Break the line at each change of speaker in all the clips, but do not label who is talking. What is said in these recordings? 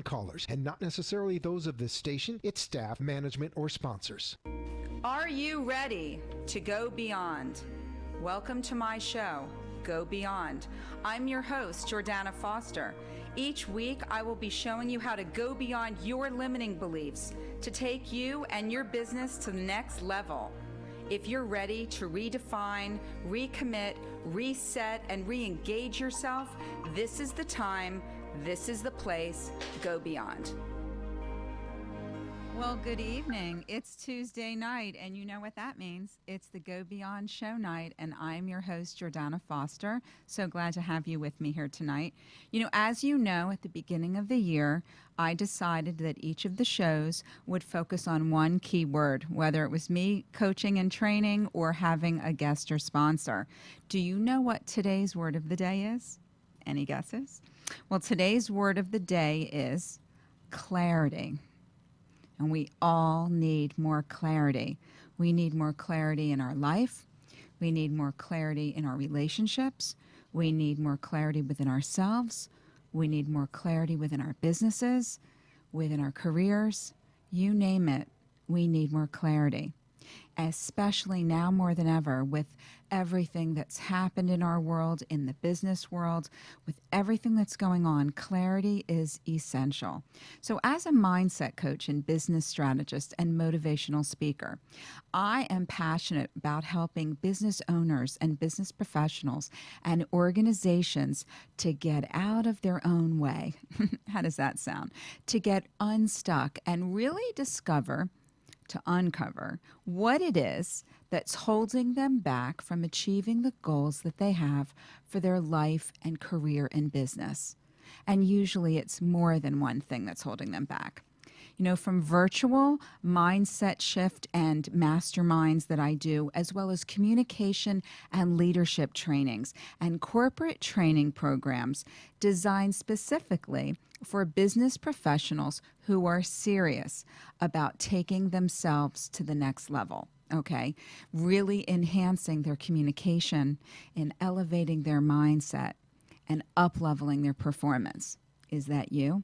callers, and not necessarily those of this station, its staff, management, or sponsors.
Are you ready to go beyond? Welcome to my show, Go Beyond. I'm your host, Jordana Foster. Each week, I will be showing you how to go beyond your limiting beliefs to take you and your business to the next level. If you're ready to redefine, recommit, reset, and re-engage yourself, this is the time, this is the place. Go beyond. Well, good evening. It's Tuesday night, and you know what that means. It's the Go Beyond show night, and I'm your host, Jordana Foster. So glad to have you with me here tonight. You know, as you know, at the beginning of the year, I decided that each of the shows would focus on one key word, whether it was me coaching and training or having a guest or sponsor. Do you know what today's word of the day is? Any guesses? Well, today's word of the day is clarity. And we all need more clarity. We need more clarity in our life. We need more clarity in our relationships. We need more clarity within ourselves. We need more clarity within our businesses, within our careers. You name it, we need more clarity. Especially now more than ever, with everything that's happened in our world, in the business world, with everything that's going on, clarity is essential. So as a mindset coach and business strategist and motivational speaker, I am passionate about helping business owners and business professionals and organizations to get out of their own way. How does that sound? To get unstuck and really to uncover what it is that's holding them back from achieving the goals that they have for their life and career in business. And usually it's more than one thing that's holding them back. You know, from virtual mindset shift and masterminds that I do, as well as communication and leadership trainings and corporate training programs designed specifically for business professionals who are serious about taking themselves to the next level. Okay, really enhancing their communication and elevating their mindset and up-leveling their performance. Is that you?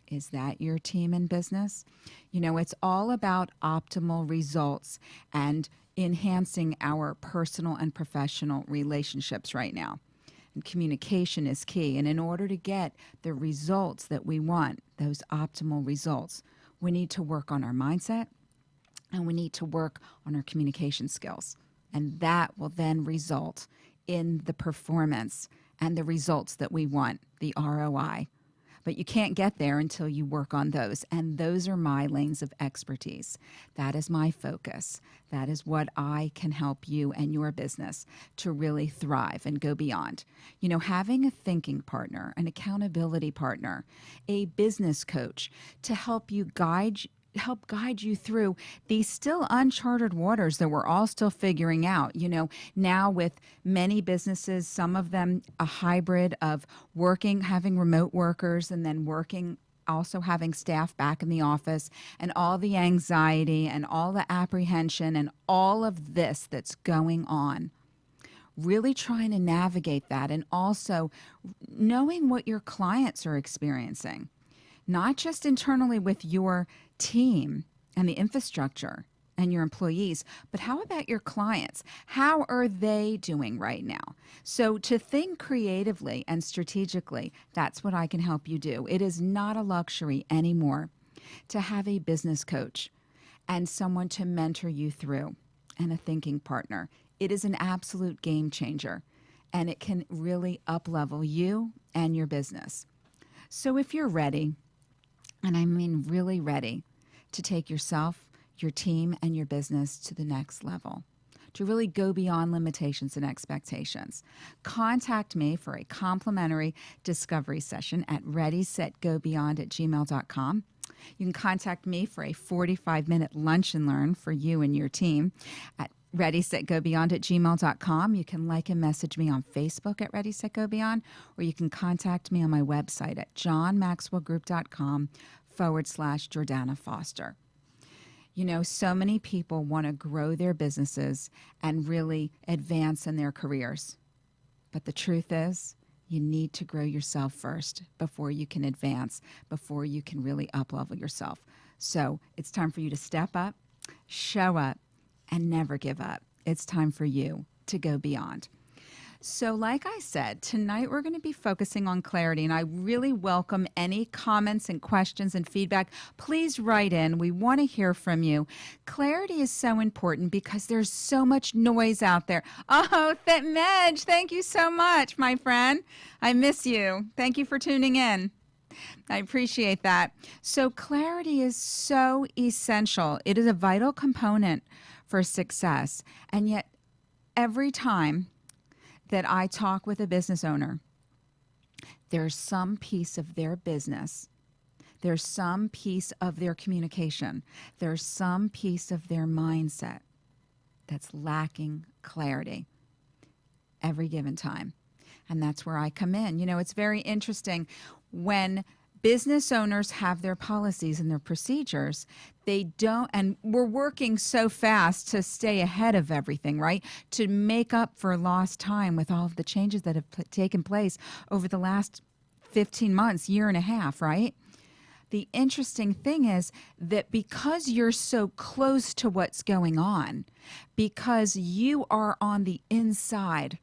Is that your team in business? You know, it's all about optimal results and enhancing our personal and professional relationships right now. And communication is key. And in order to get the results that we want, those optimal results, we need to work on our mindset and we need to work on our communication skills. And that will then result in the performance and the results that we want, the ROI. But you can't get there until you work on those. And those are my lanes of expertise. That is my focus. That is what I can help you and your business to really thrive and go beyond. You know, having a thinking partner, an accountability partner, a business coach to help guide you through these still uncharted waters that we're all still figuring out. You know, now with many businesses, some of them a hybrid of having remote workers and then also having staff back in the office, and all the anxiety and all the apprehension and all of this that's going on. Really trying to navigate that, and also knowing what your clients are experiencing. Not just internally with your team and the infrastructure and your employees, but how about your clients? How are they doing right now? So to think creatively and strategically, that's what I can help you do. It is not a luxury anymore to have a business coach and someone to mentor you through and a thinking partner. It is an absolute game changer, and it can really up-level you and your business. So if you're ready, and I mean really ready, to take yourself, your team, and your business to the next level, to really go beyond limitations and expectations, contact me for a complimentary discovery session at readysetgobeyond@gmail.com. You can contact me for a 45-minute lunch and learn for you and your team at readysetgobeyond@gmail.com. You can like and message me on Facebook at Ready, Set, Go Beyond, or you can contact me on my website at johnmaxwellgroup.com/Jordana Foster. You know, so many people want to grow their businesses and really advance in their careers. But the truth is, You need to grow yourself first before you can advance, before you can really up-level yourself. So it's time for you to step up, show up, and never give up. It's time for you to go beyond. So like I said, tonight we're going to be focusing on clarity, and I really welcome any comments and questions and feedback. Please write in. We want to hear from you. Clarity is so important because there's so much noise out there. Oh, Medj, thank you so much, my friend. I miss you. Thank you for tuning in. I appreciate that. So clarity is so essential. It is a vital component for success. And yet every time that I talk with a business owner, there's some piece of their business, there's some piece of their communication, there's some piece of their mindset that's lacking clarity every given time. And that's where I come in. You know, it's very interesting when business owners have their policies and their procedures, they don't, and we're working so fast to stay ahead of everything, right? To make up for lost time with all of the changes that have taken place over the last 15 months, year and a half, right? The interesting thing is that because you're so close to what's going on, because you are on the inside,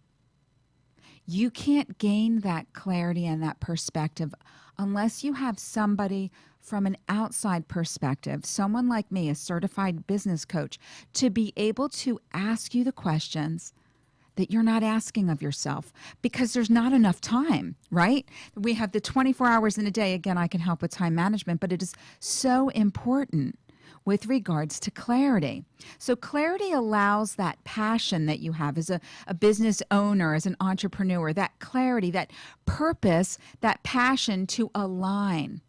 you can't gain that clarity and that perspective unless you have somebody from an outside perspective, someone like me, a certified business coach, to be able to ask you the questions that you're not asking of yourself because there's not enough time, right? We have the 24 hours in a day. Again, I can help with time management, but it is so important with regards to clarity. So clarity allows that passion that you have as a business owner, as an entrepreneur, that clarity, that purpose, that passion to align,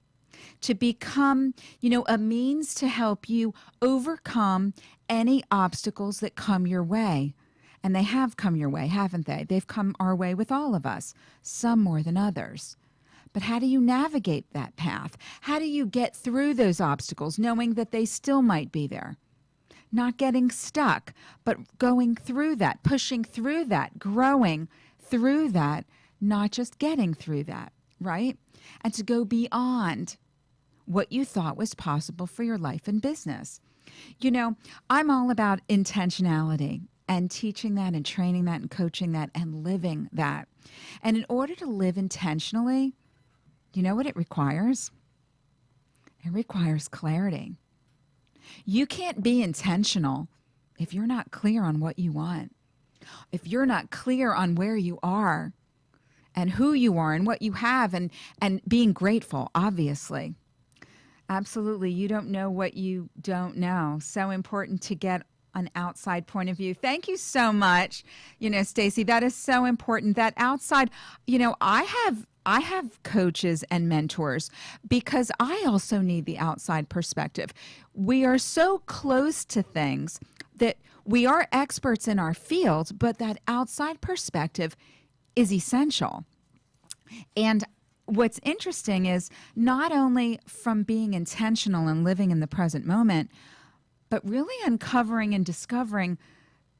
to become, a means to help you overcome any obstacles that come your way. And they have come your way, haven't they? They've come our way with all of us, some more than others. But how do you navigate that path? How do you get through those obstacles knowing that they still might be there? Not getting stuck, but going through that, pushing through that, growing through that, not just getting through that, right? And to go beyond what you thought was possible for your life and business. I'm all about intentionality and teaching that and training that and coaching that and living that. And in order to live intentionally, you know what it requires? It requires clarity. You can't be intentional if you're not clear on what you want, if you're not clear on where you are and who you are and what you have and being grateful, obviously. Absolutely. You don't know what you don't know. So important to get an outside point of view. Thank you so much. Stacy, that is so important. That outside, I have coaches and mentors because I also need the outside perspective. We are so close to things that we are experts in our field, but that outside perspective is essential. And what's interesting is not only from being intentional and living in the present moment, but really uncovering and discovering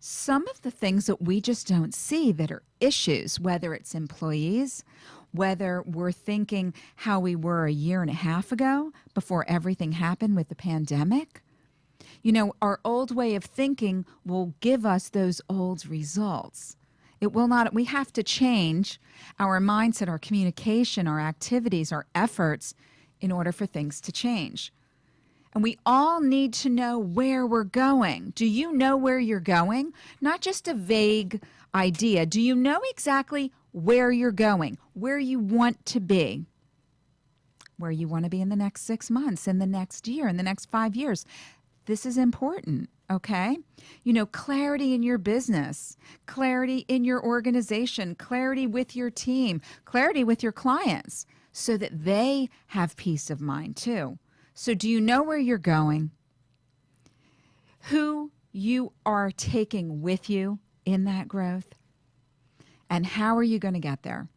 some of the things that we just don't see that are issues, whether it's employees, whether we're thinking how we were a year and a half ago before everything happened with the pandemic. Our old way of thinking will give us those old results. It will not. We have to change our mindset, our communication, our activities, our efforts in order for things to change. And we all need to know where we're going. Do you know where you're going? Not just a vague idea. Do you know exactly where you're going, where you want to be, where you want to be in the next 6 months, in the next year, in the next 5 years? This is important, okay? Clarity in your business, clarity in your organization, clarity with your team, clarity with your clients so that they have peace of mind too. So do you know where you're going? Who you are taking with you in that growth? And how are you going to get there?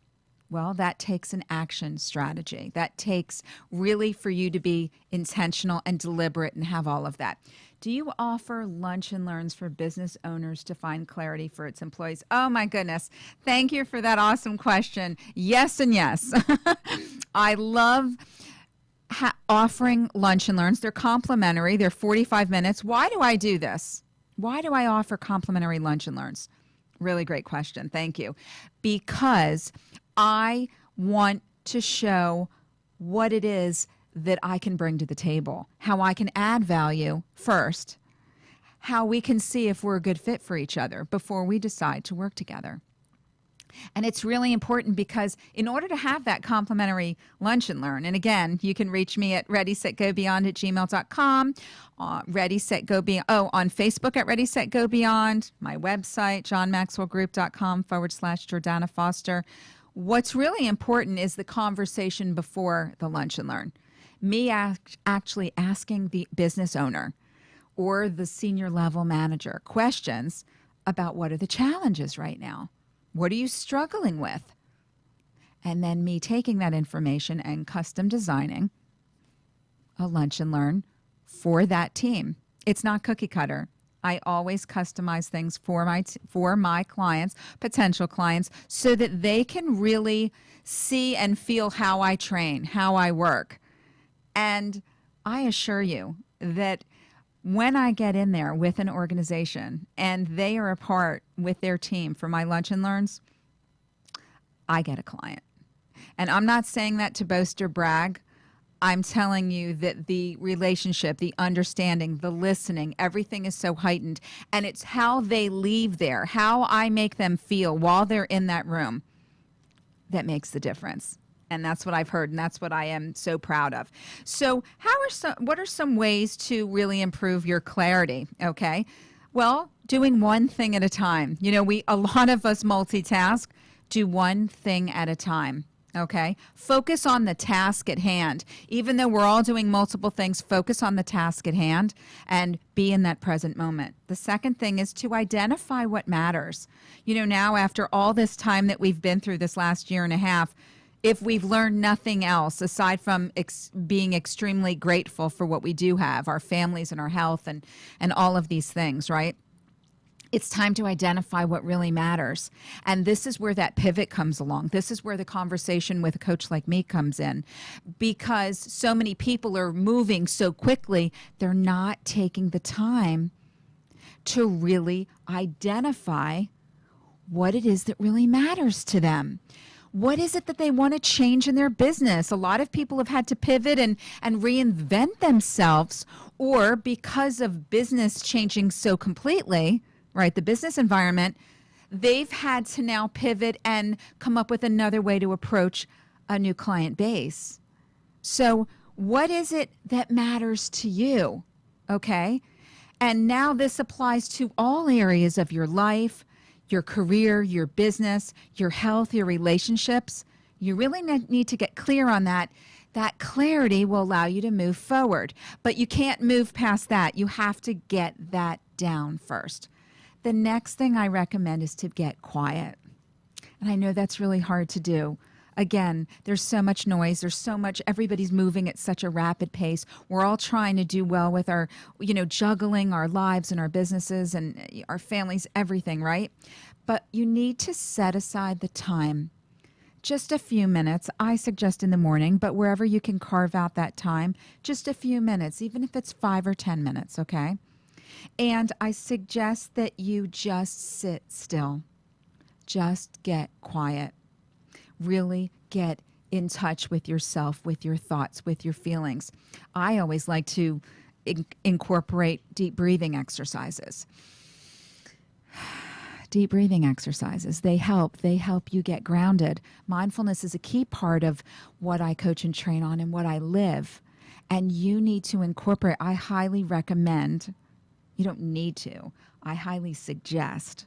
Well, that takes an action strategy. That takes really for you to be intentional and deliberate and have all of that. Do you offer lunch and learns for business owners to find clarity for its employees? Oh my goodness. Thank you for that awesome question. Yes and yes. I love offering lunch and learns. They're complimentary. They're 45 minutes. Why do I do this? Why do I offer complimentary lunch and learns? Really great question. Thank you. Because I want to show what it is that I can bring to the table, how I can add value first, how we can see if we're a good fit for each other before we decide to work together. And it's really important because in order to have that complimentary lunch and learn, and again, you can reach me at readysetgobeyond@gmail.com, Ready Set Go Beyond, on Facebook at Ready Set Go Beyond, my website, johnmaxwellgroup.com/Jordana Foster. What's really important is the conversation before the lunch and learn. Me actually asking the business owner or the senior level manager questions about what are the challenges right now? What are you struggling with? And then me taking that information and custom designing a lunch and learn for that team. It's not cookie cutter. I always customize things for my clients, potential clients, so that they can really see and feel how I train, how I work. And I assure you that when I get in there with an organization and they are a part with their team for my lunch and learns, I get a client. And I'm not saying that to boast or brag. I'm telling you that the relationship, the understanding, the listening, everything is so heightened. And it's how they leave there, how I make them feel while they're in that room that makes the difference. And that's what I've heard, and that's what I am so proud of. So what are some ways to really improve your clarity? Okay. Well, doing one thing at a time. You know, a lot of us multitask. Do one thing at a time. Okay. Focus on the task at hand. Even though we're all doing multiple things, focus on the task at hand and be in that present moment. The second thing is to identify what matters. You know, now after all this time that we've been through this last year and a half, if we've learned nothing else aside from being extremely grateful for what we do have, our families and our health and all of these things, right? It's time to identify what really matters. And this is where that pivot comes along. This is where the conversation with a coach like me comes in. Because so many people are moving so quickly, they're not taking the time to really identify what it is that really matters to them. What is it that they want to change in their business? A lot of people have had to pivot and reinvent themselves, or because of business changing so completely, right, the business environment, they've had to now pivot and come up with another way to approach a new client base. So what is it that matters to you? Okay. And now this applies to all areas of your life, your career, your business, your health, your relationships. You really need to get clear on that. That clarity will allow you to move forward. But you can't move past that. You have to get that down first. The next thing I recommend is to get quiet. And I know that's really hard to do. Again, there's so much noise. There's so much, everybody's moving at such a rapid pace. We're all trying to do well with our, juggling our lives and our businesses and our families, everything, right? But you need to set aside the time. Just a few minutes. I suggest in the morning, but wherever you can carve out that time, just a few minutes, even if it's 5 or 10 minutes, okay? And I suggest that you just sit still. Just get quiet. Really get in touch with yourself, with your thoughts, with your feelings. I always like to incorporate deep breathing exercises. Deep breathing exercises, they help you get grounded. Mindfulness is a key part of what I coach and train on and what I live. And you need to incorporate, I highly recommend, you don't need to, I highly suggest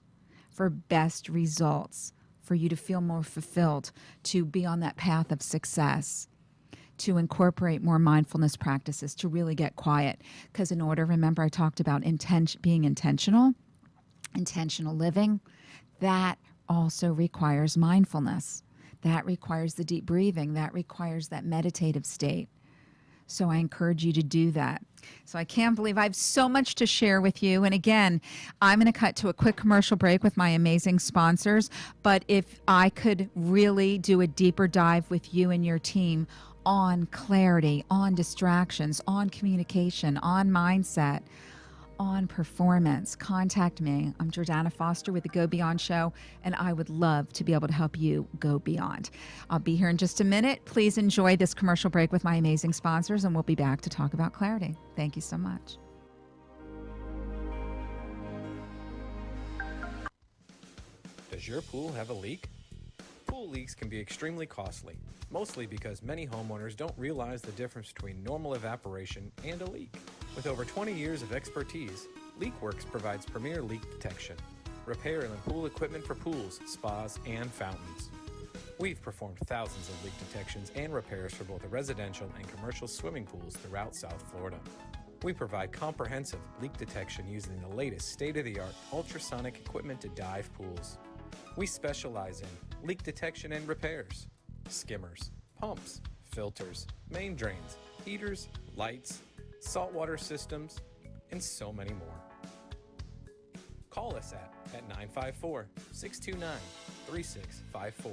for best results, for you to feel more fulfilled, to be on that path of success, to incorporate more mindfulness practices, to really get quiet. Because in order, remember I talked about being intentional living, that also requires mindfulness. That requires the deep breathing. That requires that meditative state. So I encourage you to do that. So I can't believe I have so much to share with you. And again, I'm going to cut to a quick commercial break with my amazing sponsors. But if I could really do a deeper dive with you and your team on clarity, on distractions, on communication, on mindset, on performance, contact me. I'm Jordana Foster with the Go Beyond Show, and I would love to be able to help you go beyond. I'll be here in just a minute. Please enjoy this commercial break with my amazing sponsors, and we'll be back to talk about clarity. Thank you so much.
Does your pool have a leak? Pool leaks can be extremely costly, mostly because many homeowners don't realize the difference between normal evaporation and a leak. With over 20 years of expertise, LeakWorks provides premier leak detection, repair and pool equipment for pools, spas, and fountains. We've performed thousands of leak detections and repairs for both residential and commercial swimming pools throughout South Florida. We provide comprehensive leak detection using the latest state-of-the-art ultrasonic equipment to dive pools. We specialize in leak detection and repairs, skimmers, pumps, filters, main drains, heaters, lights, saltwater systems, and so many more. Call us at 954-629-3654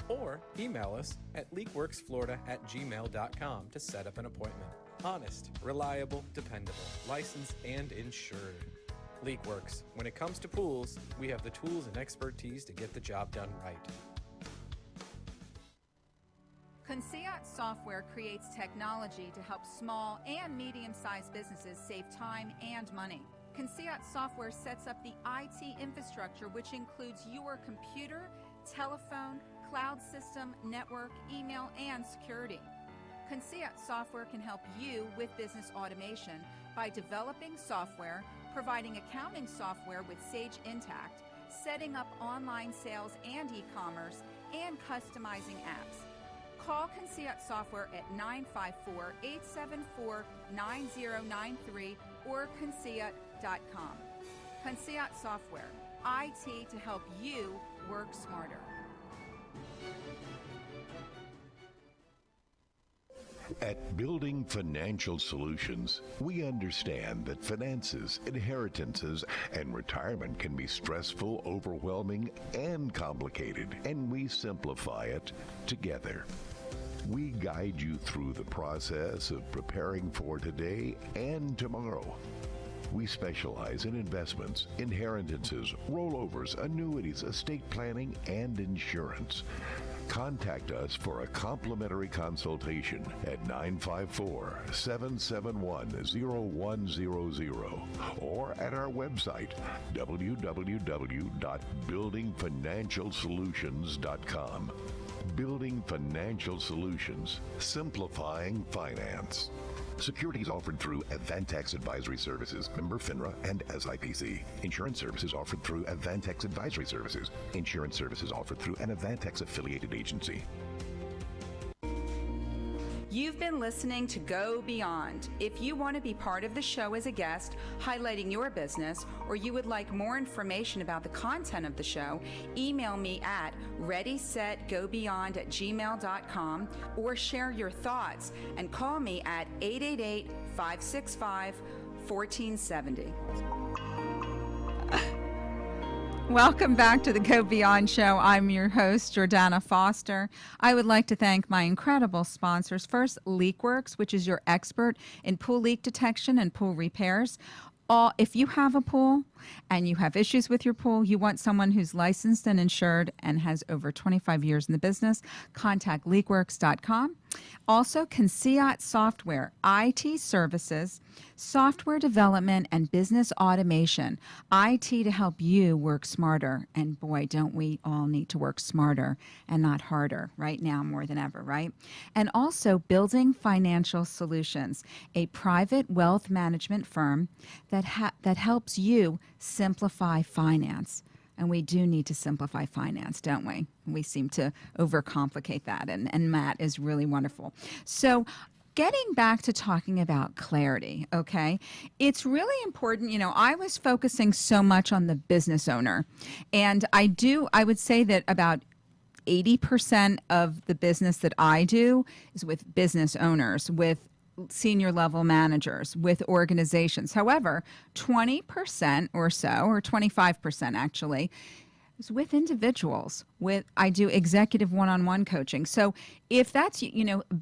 or email us at leakworksflorida@gmail.com to set up an appointment. Honest, reliable, dependable, licensed, and insured. LeakWorks. When it comes to pools, we have the tools and expertise to get the job done right.
Conseat Software creates technology to help small and medium-sized businesses save time and money. Conseat Software sets up the IT infrastructure, which includes your computer, telephone, cloud system, network, email, and security. Conseat Software can help you with business automation by developing software, providing accounting software with Sage Intacct, setting up online sales and e-commerce, and customizing apps. Call Conseat Software at 954-874-9093 or conseat.com. Conseat Software, IT to help you work smarter.
At Building Financial Solutions, we understand that finances, inheritances, and retirement can be stressful, overwhelming, and complicated, and we simplify it together. We guide you through the process of preparing for today and tomorrow. We specialize in investments, inheritances, rollovers, annuities, estate planning, and insurance. Contact us for a complimentary consultation at 954-771-0100 or at our website, www.buildingfinancialsolutions.com. Building Financial Solutions, simplifying finance. Securities offered through Avantax Advisory Services, member FINRA and SIPC. Insurance services offered through Avantax Advisory Services. Insurance services offered through an Avantax affiliated agency.
You've been listening to Go Beyond. If you want to be part of the show as a guest, highlighting your business, or you would like more information about the content of the show, email me at readysetgobeyond@gmail.com or share your thoughts and call me at 888-565-1470. Welcome back to the Go Beyond Show. I'm your host, Jordana Foster. I would like to thank my incredible sponsors. First, LeakWorks, which is your expert in pool leak detection and pool repairs. If you have a pool and you have issues with your pool, you want someone who's licensed and insured and has over 25 years in the business, contact leakworks.com. Also, Conseat Software, IT services, software development, and business automation. IT to help you work smarter. And boy, don't we all need to work smarter and not harder right now more than ever, right? And also, Building Financial Solutions, a private wealth management firm that helps you simplify finance. And we do need to simplify finance, don't we? We seem to overcomplicate that, and Matt is really wonderful. So getting back to talking about clarity, okay? It's really important. You know, I was focusing so much on the business owner, and I would say that about 80% of the business that I do is with business owners, with senior level managers, with organizations. However, 20% or so, or 25% actually, is with individuals. I do executive one-on-one coaching. So if that's,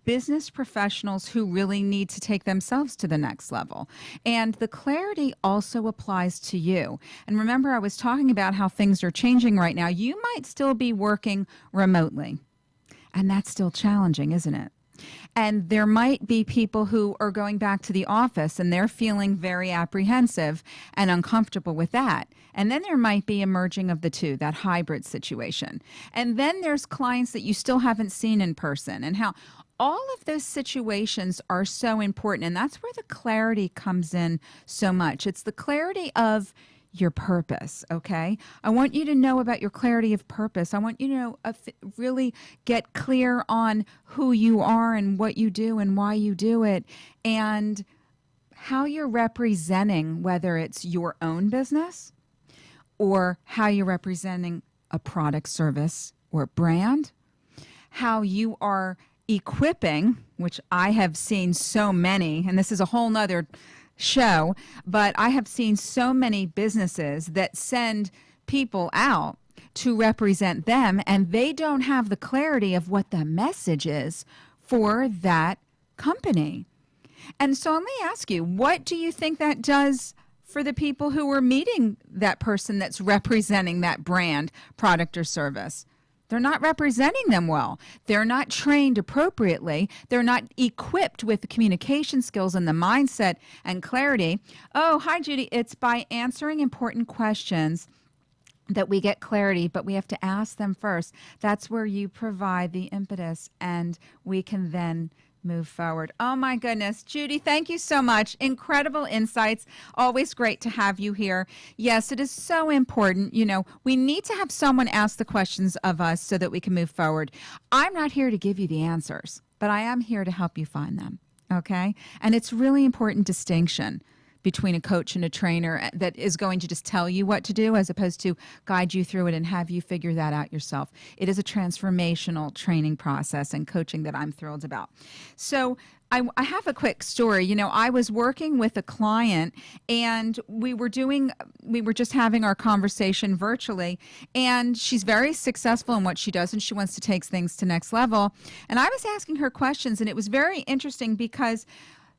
business professionals who really need to take themselves to the next level. And the clarity also applies to you. And remember, I was talking about how things are changing right now. You might still be working remotely, and that's still challenging, isn't it? And there might be people who are going back to the office and they're feeling very apprehensive and uncomfortable with that. And then there might be a merging of the two, that hybrid situation. And then there's clients that you still haven't seen in person, and how all of those situations are so important. And that's where the clarity comes in so much. It's the clarity of your purpose, okay? I want you to know about your clarity of purpose. I want you to know, really get clear on who you are and what you do and why you do it, and how you're representing, whether it's your own business or how you're representing a product, service, or brand, how you are equipping, which I have seen so many, and this is a whole nother show, but I have seen so many businesses that send people out to represent them, and they don't have the clarity of what the message is for that company. And so let me ask you, what do you think that does for the people who are meeting that person that's representing that brand, product, or service? They're not representing them well. They're not trained appropriately. They're not equipped with the communication skills and the mindset and clarity. Oh, hi, Judy. It's by answering important questions that we get clarity, but we have to ask them first. That's where you provide the impetus, and we can then move forward. Oh my goodness. Judy, thank you so much. Incredible insights. Always great to have you here. Yes, it is so important. We need to have someone ask the questions of us so that we can move forward. I'm not here to give you the answers, but I am here to help you find them. Okay? And it's really important distinction between a coach and a trainer that is going to just tell you what to do as opposed to guide you through it and have you figure that out yourself. It is a transformational training process and coaching that I'm thrilled about. So I have a quick story. I was working with a client, and we were just having our conversation virtually, and she's very successful in what she does, and she wants to take things to next level. And I was asking her questions, and it was very interesting because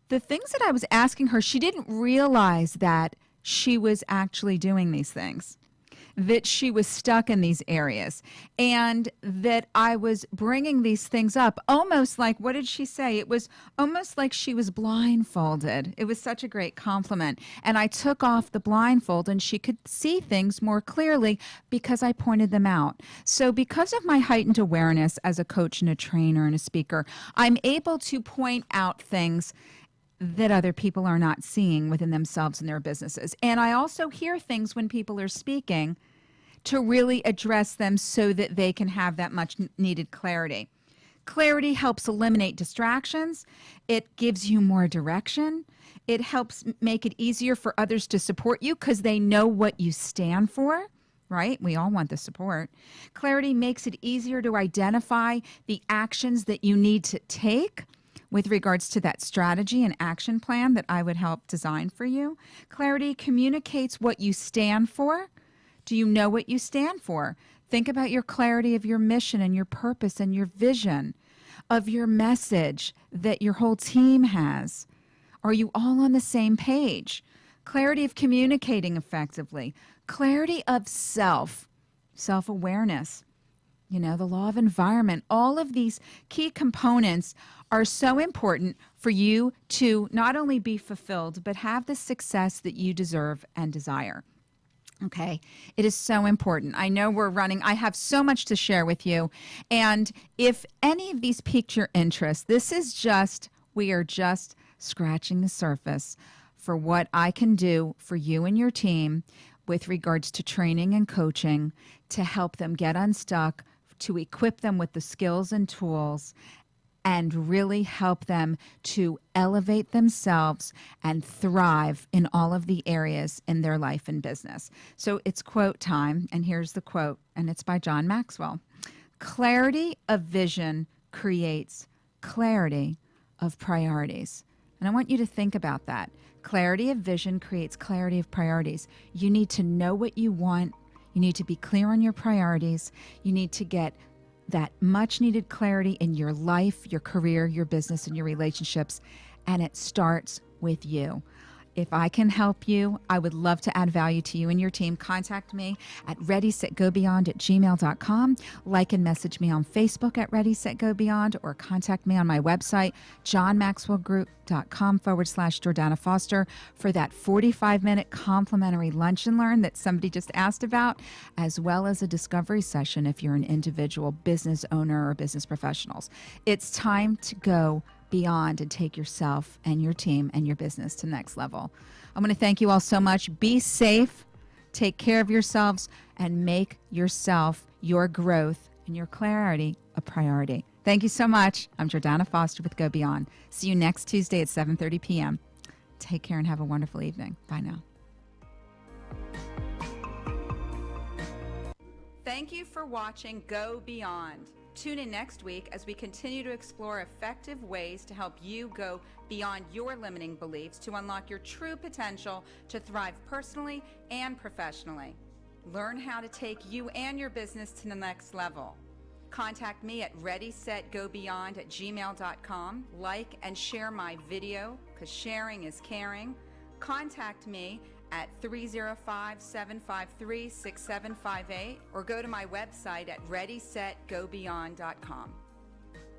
the things that I was asking her, she didn't realize that she was actually doing these things, that she was stuck in these areas, and that I was bringing these things up almost like, what did she say? It was almost like she was blindfolded. It was such a great compliment. And I took off the blindfold, and she could see things more clearly because I pointed them out. So because of my heightened awareness as a coach and a trainer and a speaker, I'm able to point out things that other people are not seeing within themselves and their businesses. And I also hear things when people are speaking to really address them so that they can have that much needed clarity. Clarity helps eliminate distractions. It gives you more direction. It helps make it easier for others to support you because they know what you stand for, right? We all want the support. Clarity makes it easier to identify the actions that you need to take with regards to that strategy and action plan that I would help design for you. Clarity communicates what you stand for. Do you know what you stand for? Think about your clarity of your mission and your purpose and your vision, of your message that your whole team has. Are you all on the same page? Clarity of communicating effectively. Clarity of self-awareness. The law of environment. All of these key components are so important for you to not only be fulfilled, but have the success that you deserve and desire. Okay, it is so important. I know we're running. I have so much to share with you. And if any of these piqued your interest, we are just scratching the surface for what I can do for you and your team with regards to training and coaching to help them get unstuck, to equip them with the skills and tools, and really help them to elevate themselves and thrive in all of the areas in their life and business. So it's quote time, and here's the quote, and it's by John Maxwell. Clarity of vision creates clarity of priorities. And I want you to think about that. Clarity of vision creates clarity of priorities. You need to know what you want. You need to be clear on your priorities. You need to get that much needed clarity in your life, your career, your business, and your relationships. And it starts with you. If I can help you, I would love to add value to you and your team. Contact me at readysetgobeyond@gmail.com. Like and message me on Facebook at Ready, Set, Go Beyond, or contact me on my website, johnmaxwellgroup.com/Jordana Foster, for that 45-minute complimentary lunch and learn that somebody just asked about, as well as a discovery session if you're an individual business owner or business professionals. It's time to go beyond and take yourself and your team and your business to the next level. I'm going to thank you all so much. Be safe, take care of yourselves, and make yourself, your growth, and your clarity a priority. Thank you so much. I'm Jordana Foster with Go Beyond. See you next Tuesday at 7:30 p.m. Take care and have a wonderful evening. Bye now. Thank you for watching Go Beyond. Tune in next week as we continue to explore effective ways to help you go beyond your limiting beliefs to unlock your true potential to thrive personally and professionally. Learn how to take you and your business to the next level. Contact me at readysetgobeyond@gmail.com. Like and share my video, because sharing is caring. Contact me at 305-753-6758 or go to my website at readysetgobeyond.com.